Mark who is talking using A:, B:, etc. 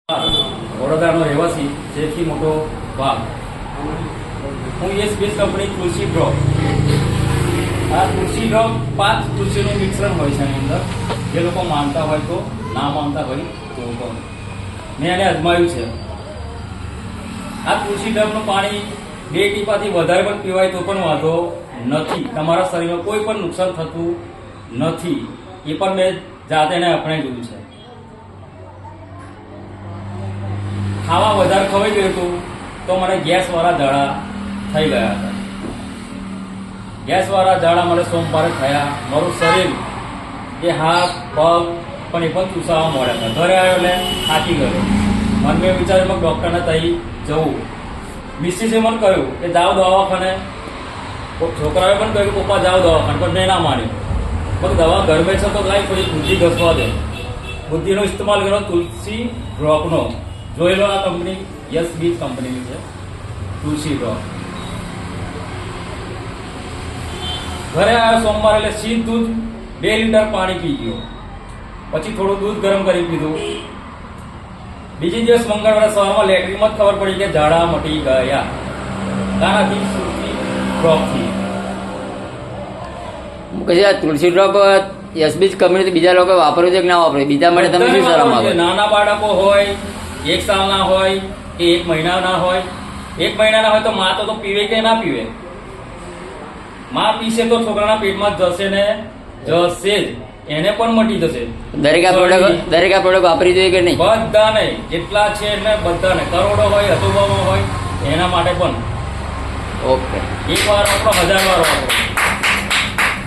A: વડોદરાનો રહેવાસી સૌથી મોટો ભાગ હું બેઝ કંપની તુલસી ડ્રોપ. આ તુલસી ડ્રોપ 5 તુલસીનું મિશ્રણ હોય છે એની અંદર. જે લોકો માનતા હોય તો, ના માનતા હોય તો પણ મેં એને અજમાવ્યું છે. આ તુલસી ડ્રોપનું પાણી 2 ટીપાથી વધારે પણ પીવાય તો પણ વાંધો નથી. તમારા શરીરમાં કોઈ પણ નુકસાન થતું નથી. એ પણ મેં જાતે એને અપનાવી જોયું છે. ખાવા વધારે ખવાઈ ગયું હતું તો મને ગેસવાળા ઝાડા થઈ ગયા હતા. ગેસવાળા ઝાડા મને સોમવારે થયા. મારું શરીર એ હાથ પગ પણ એ પણ ચૂસાવા મળ્યા હતા. ઘરે આવ્યો એટલે થાકી ગયો. મને મેં વિચાર્યું ડૉક્ટરને ત્યાં જવું. મિસિસે મને કહ્યું કે જાઓ દવાખાને. છોકરાએ પણ કહ્યું પપ્પા જાઓ દવાખાને, પણ મેં ના માન્યું. પણ દવા ઘરમાં છે તો લાઈ થોડી બુદ્ધિ ઘસવા દે. બુદ્ધિનો ઇસ્તેમાલ કર્યો તુલસી ડ્રોપનો. જોઈ લો, આ કંપની યસ બીજ કંપનીની છે તુલસી ડ્રોપ. ઘરે આવ્યો સોમવારે એટલે સીધું 2 લીટર પાણી પી ગયો. પછી થોડું દૂધ ગરમ કરી પીધું. બીજી દિવસ મંગળવારે સવારમાં લેટરીમાં જ ખબર પડી કે ઝાડા મટી ગયા. આનાથી તુલસી ડ્રોપથી.
B: પછી આ તુલસી ડ્રોપ યશબીજ કંપની બીજા લોકો વાપરવું છે કે ના વાપરે? બીજા માટે તમે શું સલાહ આપો?
A: નાના બાળકો હોય, 1 સાલના હોય કે 1 મહિનાના હોય. 1 મહિનાના હોય તો માં તો પીવે કે ના પીવે? માં પીશે તો છોકરાના પેટમાં જશે ને જશે જ. એને પણ મટી જશે.
B: દરેક આ પ્રોડક્ટ વાપરી જોઈએ કે નહીં?
A: બધા નહીં, જેટલા છે ને બધા ને. કરોડો હોય, અતુબામાં હોય, એના માટે પણ.
B: ઓકે,
A: એક વાર આપણો 1000 વાર વાપરો.